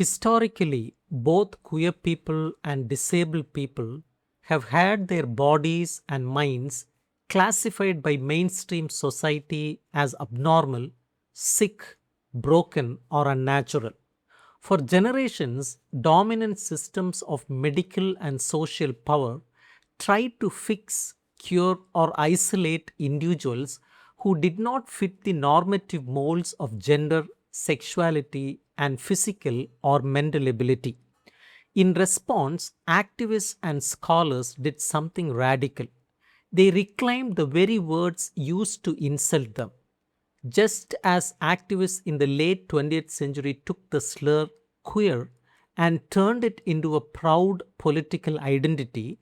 Historically, both queer people and disabled people have had their bodies and minds classified by mainstream society as abnormal, sick, broken, or unnatural. For generations, dominant systems of medical and social power tried to fix, cure, or isolate individuals who did not fit the normative molds of gender, sexuality, and physical or mental ability. In response, activists and scholars did something radical. They reclaimed the very words used to insult them. Just as activists in the late 20th century took the slur queer and turned it into a proud political identity,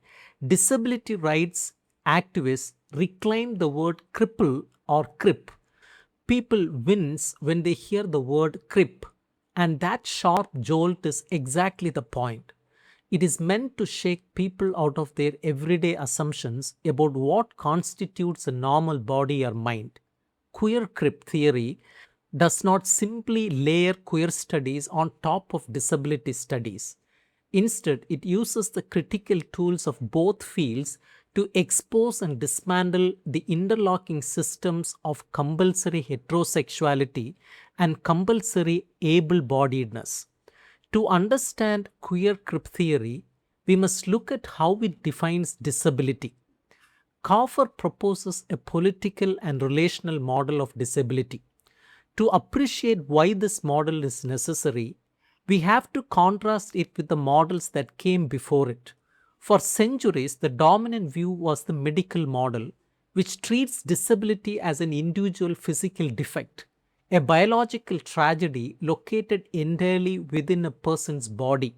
disability rights activists reclaimed the word cripple or crip. People wince when they hear the word crip, and that sharp jolt is exactly the point. It is meant to shake people out of their everyday assumptions about what constitutes a normal body or mind. Queer crip theory does not simply layer queer studies on top of disability studies. Instead, it uses the critical tools of both fields to expose and dismantle the interlocking systems of compulsory heterosexuality and compulsory able bodiedness. To understand queer crip theory, we must look at how it defines disability. Kauffer proposes a political and relational model of disability. To appreciate why this model is necessary, we have to contrast it with the models that came before it. For centuries, the dominant view was the medical model, which treats disability as an individual physical defect, a biological tragedy located entirely within a person's body.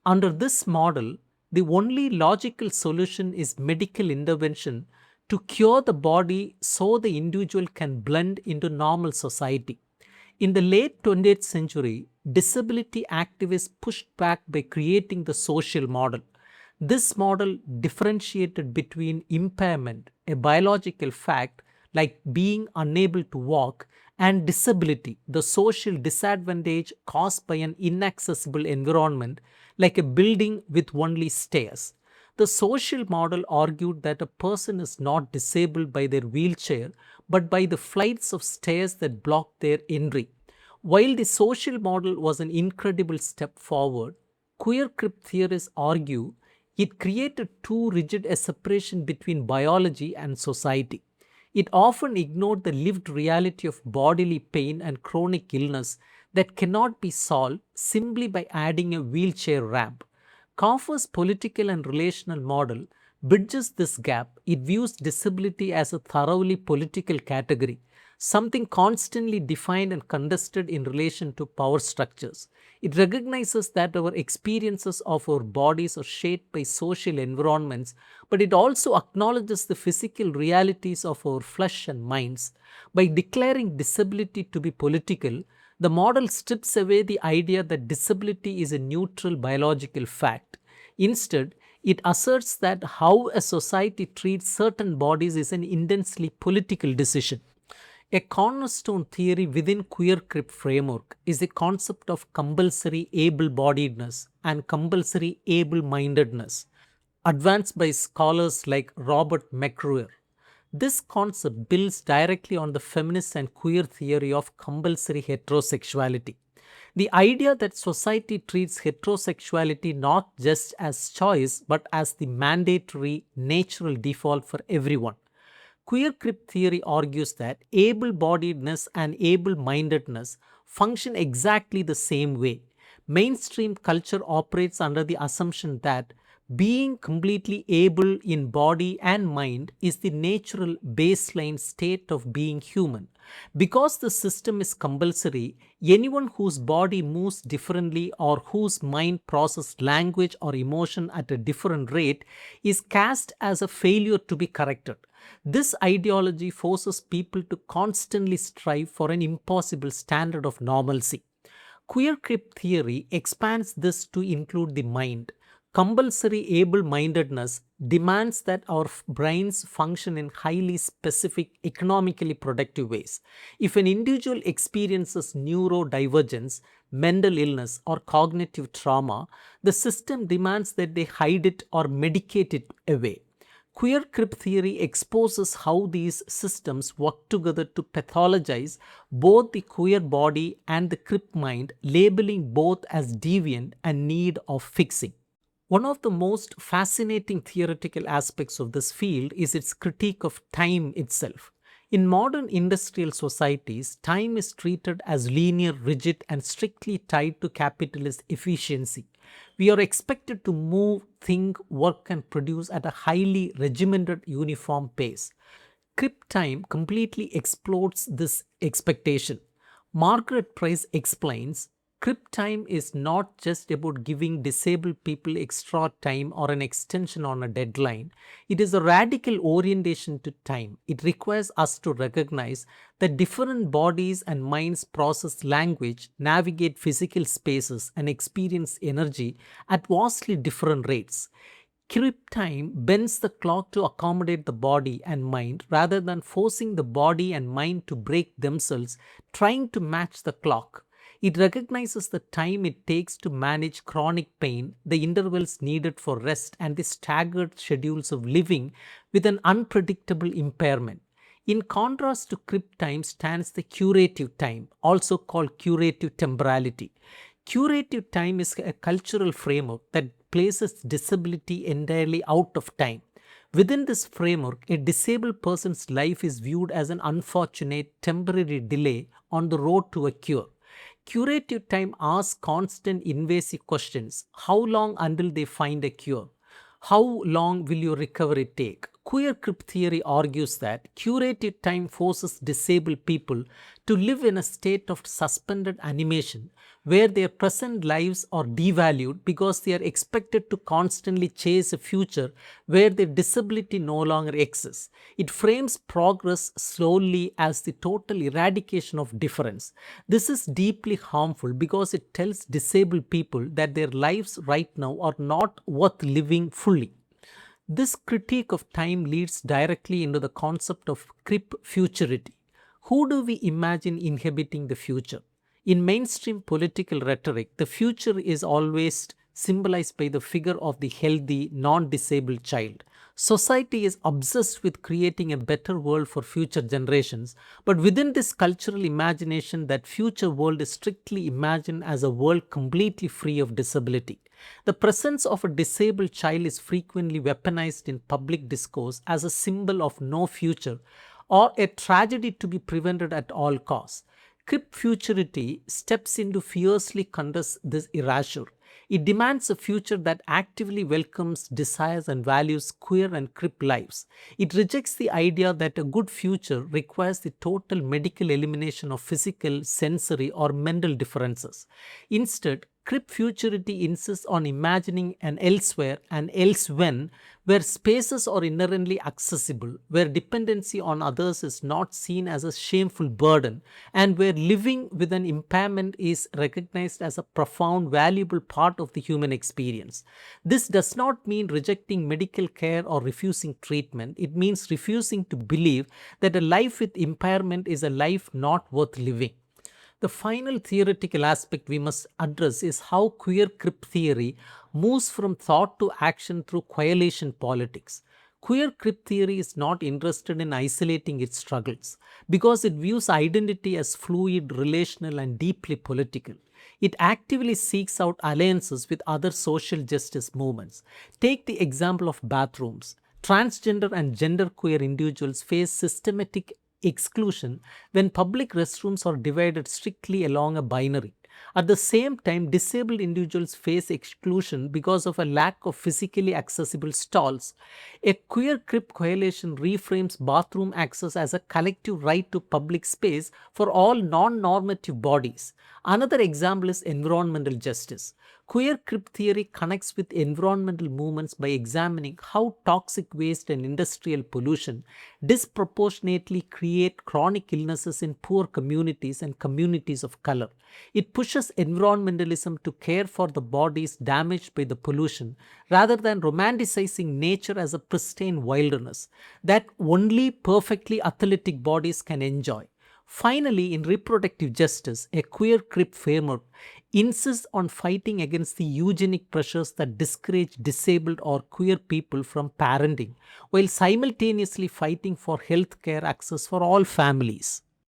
Under this model, the only logical solution is medical intervention to cure the body so the individual can blend into normal society. In the late 20th century, disability activists pushed back by creating the social model. This model differentiated between impairment, a biological fact like being unable to walk, and disability, the social disadvantage caused by an inaccessible environment like a building with only stairs. The social model argued that a person is not disabled by their wheelchair but by the flights of stairs that block their entry. While the social model was an incredible step forward, queer crip theorists argue it created too rigid a separation between biology and society. It often ignored the lived reality of bodily pain and chronic illness that cannot be solved simply by adding a wheelchair ramp. Kauffer's political and relational model bridges this gap. It views disability as a thoroughly political category, something constantly defined and contested in relation to power structures. It recognizes that our experiences of our bodies are shaped by social environments, but it also acknowledges the physical realities of our flesh and minds. By declaring disability to be political, the model strips away the idea that disability is a neutral biological fact. Instead, it asserts that how a society treats certain bodies is an intensely political decision. A cornerstone theory within queer crip framework is the concept of compulsory able-bodiedness and compulsory able-mindedness, advanced by scholars like Robert McRuer. This concept builds directly on the feminist and queer theory of compulsory heterosexuality. The idea that society treats heterosexuality not just as choice but as the mandatory natural default for everyone. Queer crip theory argues that able bodiedness and able mindedness function exactly the same way. Mainstream culture operates under the assumption that being completely able in body and mind is the natural baseline state of being human. Because the system is compulsory, anyone whose body moves differently or whose mind processes language or emotion at a different rate is cast as a failure to be corrected. This ideology forces people to constantly strive for an impossible standard of normalcy. Queer crip theory expands this to include the mind. Compulsory able-mindedness demands that our brains function in highly specific, economically productive ways. If an individual experiences neurodivergence, mental illness, or cognitive trauma, the system demands that they hide it or medicate it away. Queer Crip theory exposes how these systems work together to pathologize both the queer body and the Crip mind, labeling both as deviant and need of fixing. One of the most fascinating theoretical aspects of this field is its critique of time itself. In modern industrial societies, time is treated as linear, rigid, and strictly tied to capitalist efficiency. We are expected to move, think, work, and produce at a highly regimented, uniform pace. Crip time completely explodes this expectation. Margaret Price explains Crip time is not just about giving disabled people extra time or an extension on a deadline. It is a radical orientation to time. It requires us to recognize that different bodies and minds process language, navigate physical spaces, and experience energy at vastly different rates. Crip time bends the clock to accommodate the body and mind rather than forcing the body and mind to break themselves trying to match the clock. It recognizes the time it takes to manage chronic pain, the intervals needed for rest, and the staggered schedules of living with an unpredictable impairment. In contrast to Crip time stands the curative time, also called curative temporality. Curative time is a cultural framework that places disability entirely out of time. Within this framework, a disabled person's life is viewed as an unfortunate temporary delay on the road to a cure. Curative time asks constant invasive questions. How long until they find a cure? How long will your recovery take? Queer Crip theory argues that curative time forces disabled people to live in a state of suspended animation where their present lives are devalued because they are expected to constantly chase a future where their disability no longer exists. It frames progress slowly as the total eradication of difference. This is deeply harmful because it tells disabled people that their lives right now are not worth living fully. This critique of time leads directly into the concept of Crip futurity. Who do we imagine inhabiting the future? In mainstream political rhetoric, the future is always symbolized by the figure of the healthy, non disabled child. Society is obsessed with creating a better world for future generations, but within this cultural imagination, that future world is strictly imagined as a world completely free of disability. The presence of a disabled child is frequently weaponized in public discourse as a symbol of no future or a tragedy to be prevented at all costs. Crip futurity steps in to fiercely contest this erasure. It demands a future that actively welcomes, desires, and values queer and Crip lives. It rejects the idea that a good future requires the total medical elimination of physical, sensory, or mental differences. Instead, Crip futurity insists on imagining an elsewhere and elsewhen where spaces are inherently accessible, where dependency on others is not seen as a shameful burden, and where living with an impairment is recognized as a profound, valuable part of the human experience. This does not mean rejecting medical care or refusing treatment. It means refusing to believe that a life with impairment is a life not worth living. The final theoretical aspect we must address is how queer Crip theory moves from thought to action through coalition politics. Queer Crip theory is not interested in isolating its struggles because it views identity as fluid, relational, and deeply political. It actively seeks out alliances with other social justice movements. Take the example of bathrooms. Transgender and genderqueer individuals face systematic exclusion when public restrooms are divided strictly along a binary. At the same time, disabled individuals face exclusion because of a lack of physically accessible stalls. A queer Crip coalition reframes bathroom access as a collective right to public space for all non normative bodies. Another example is environmental justice. Queer Crip theory connects with environmental movements by examining how toxic waste and industrial pollution disproportionately create chronic illnesses in poor communities and communities of color. It pushes environmentalism to care for the bodies damaged by the pollution rather than romanticizing nature as a pristine wilderness that only perfectly athletic bodies can enjoy. Finally, in reproductive justice, a queer Crip framework insists on fighting against the eugenic pressures that discourage disabled or queer people from parenting, while simultaneously fighting for healthcare access for all families.